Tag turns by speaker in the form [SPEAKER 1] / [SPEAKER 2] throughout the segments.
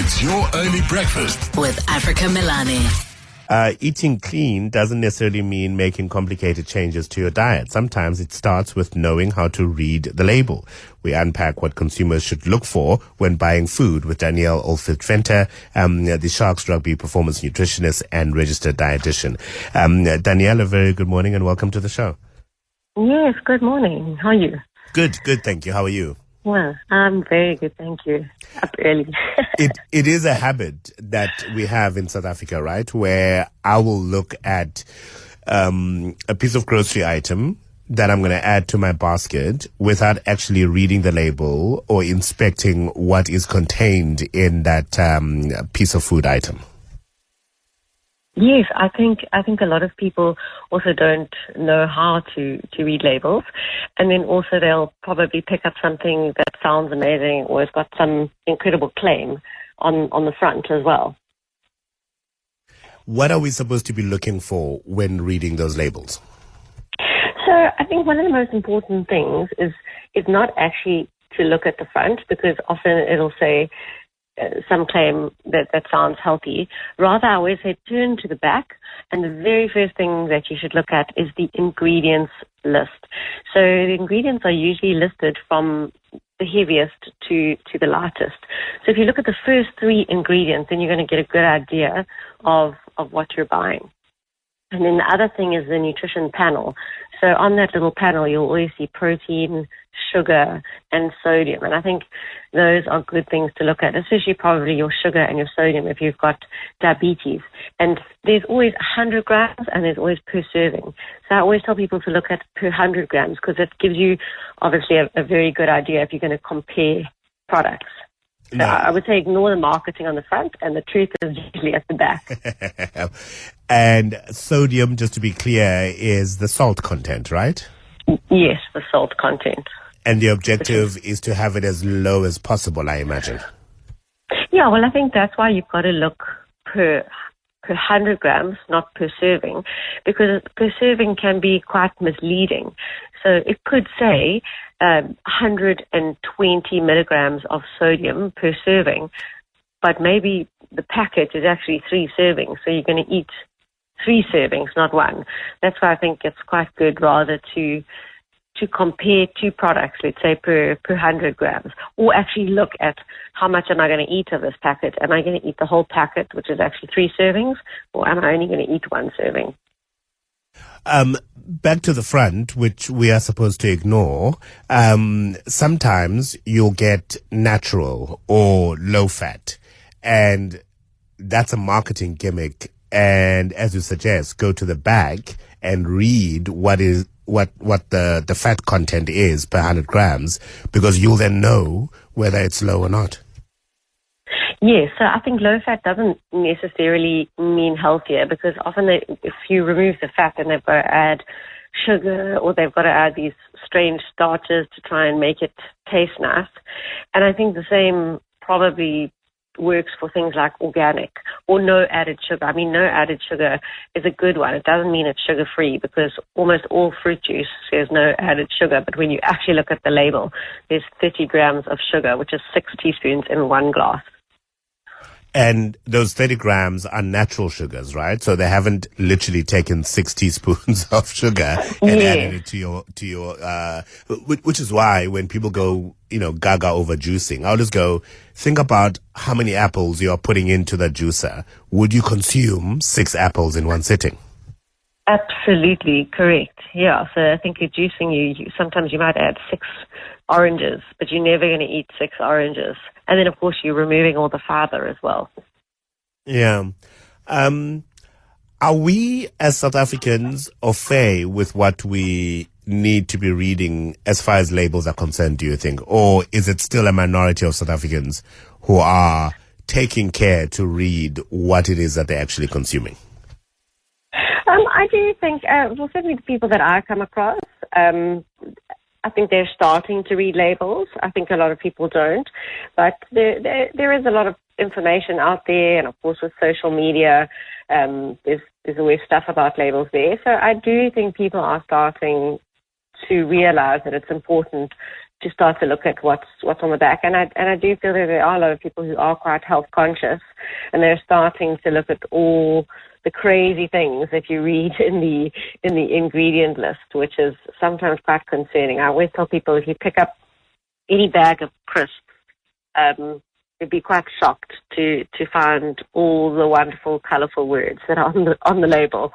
[SPEAKER 1] It's your early breakfast
[SPEAKER 2] with Africa Melane.
[SPEAKER 3] Eating clean doesn't necessarily mean making complicated changes to your diet. Sometimes it starts with knowing how to read the label. We unpack what consumers should look for when buying food with Danielle, Oldfield, the Sharks Rugby performance nutritionist and registered dietitian. Danielle, a very good morning and welcome to the show.
[SPEAKER 4] Yes, good morning. How are you?
[SPEAKER 3] Good, thank you. How are you?
[SPEAKER 4] Well, I'm very good, thank you. Up early.
[SPEAKER 3] It is a habit that we have in South Africa, right? Where I will look at a piece of grocery item that I'm going to add to my basket without actually reading the label or inspecting what is contained in that piece of food item.
[SPEAKER 4] Yes, I think a lot of people also don't know how to read labels, and then also they'll probably pick up something that sounds amazing or has got some incredible claim on the front as well.
[SPEAKER 3] What are we supposed to be looking for when reading those labels?
[SPEAKER 4] So I think one of the most important things is not actually to look at the front, because often it'll say some claim that sounds healthy. Rather, I always say turn to the back, and the very first thing that you should look at is the ingredients list. So the ingredients are usually listed from the heaviest to the lightest. So if you look at the first three ingredients, then you're going to get a good idea of what you're buying. And then the other thing is the nutrition panel. So on that little panel, you'll always see protein, sugar, and sodium. And I think those are good things to look at, especially probably your sugar and your sodium if you've got diabetes. And there's always 100 grams and there's always per serving. So I always tell people to look at per 100 grams because it gives you obviously a very good idea if you're going to compare products. So I would say ignore the marketing on the front, and the truth is usually at the back.
[SPEAKER 3] And sodium, just to be clear, is the salt content, right?
[SPEAKER 4] Yes, the salt content.
[SPEAKER 3] And the objective is to have it as low as possible, I imagine.
[SPEAKER 4] Yeah, well, I think that's why you've got to look per 100 grams, not per serving, because per serving can be quite misleading. So it could say 120 milligrams of sodium per serving, but maybe the packet is actually 3 servings, so you're going to eat 3 servings, not 1. That's why I think it's quite good rather to compare two products, let's say per 100 grams, or actually look at how much am I going to eat of this packet. Am I going to eat the whole packet, which is actually 3 servings, or am I only going to eat 1 serving?
[SPEAKER 3] Back to the front, which we are supposed to ignore, sometimes you'll get natural or low fat, and that's a marketing gimmick. And as you suggest, go to the back and read what the fat content is per 100 grams, because you'll then know whether it's low or not.
[SPEAKER 4] Yes, so I think low fat doesn't necessarily mean healthier, because often if you remove the fat, then they've got to add sugar or they've got to add these strange starches to try and make it taste nice. And I think the same probably works for things like organic or no added sugar. I mean, no added sugar is a good one. It doesn't mean it's sugar-free, because almost all fruit juice says no added sugar. But when you actually look at the label, there's 30 grams of sugar, which is 6 teaspoons in 1 glass.
[SPEAKER 3] And those 30 grams are natural sugars, right? So they haven't literally taken 6 teaspoons of sugar and added it to your, which is why when people go, gaga over juicing, I'll just go, think about how many apples you are putting into the juicer. Would you consume 6 apples in one sitting?
[SPEAKER 4] Absolutely correct. Yeah. So I think you're juicing, sometimes you might add 6 oranges, but you're never going to eat 6 oranges. And then, of course, you're removing all the fiber as well.
[SPEAKER 3] Yeah. Are we, as South Africans, au fait with what we need to be reading as far as labels are concerned, do you think? Or is it still a minority of South Africans who are taking care to read what it is that they're actually consuming?
[SPEAKER 4] I do think, well, certainly the people that I come across, I think they're starting to read labels. I think a lot of people don't. But there is a lot of information out there, and of course with social media, there's always stuff about labels there. So I do think people are starting to realize that it's important to start to look at what's on the back. And I do feel that there are a lot of people who are quite health conscious, and they're starting to look at all the crazy things that you read in the ingredient list, which is sometimes quite concerning. I always tell people, if you pick up any bag of crisps, you'd be quite shocked to find all the wonderful, colourful words that are on the label.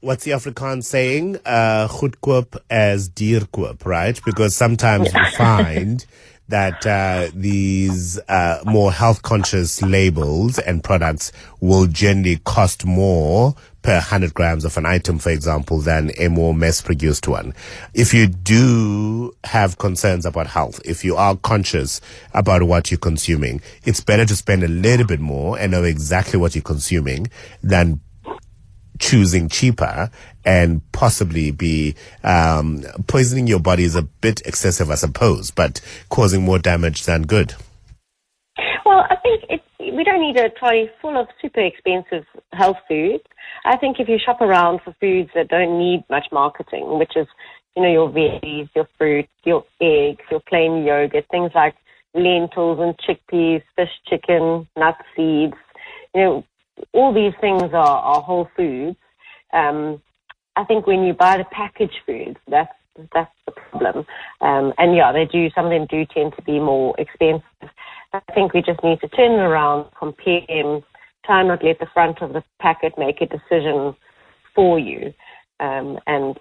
[SPEAKER 3] What's the Afrikaans saying? Goedkoop as dierkoop, right? Because sometimes you find that these more health-conscious labels and products will generally cost more per 100 grams of an item, for example, than a more mass-produced one. If you do have concerns about health, if you are conscious about what you're consuming, it's better to spend a little bit more and know exactly what you're consuming than choosing cheaper and possibly be poisoning your body is a bit excessive, I suppose, but causing more damage than good.
[SPEAKER 4] Well, I think we don't need a trolley full of super expensive health food. I think if you shop around for foods that don't need much marketing, which is, your veggies, your fruit, your eggs, your plain yogurt, things like lentils and chickpeas, fish, chicken, nuts, seeds, all these things are whole foods. I think when you buy the packaged foods, that's the problem. And yeah, some of them do tend to be more expensive. I think we just need to turn it around, compare them, try not let the front of the packet make a decision for you. And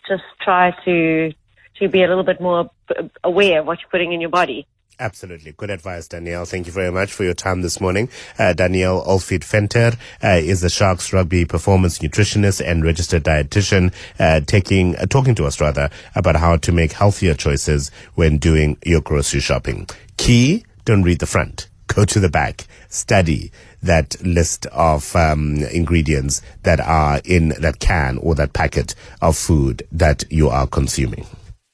[SPEAKER 4] just try to be a little bit more aware of what you're putting in your body.
[SPEAKER 3] Absolutely. Good advice, Danielle. Thank you very much for your time this morning. Danielle Oldfield Venter is the Sharks Rugby performance nutritionist and registered dietitian, talking to us about how to make healthier choices when doing your grocery shopping. Key, don't read the front. Go to the back. Study that list of ingredients that are in that can or that packet of food that you are consuming.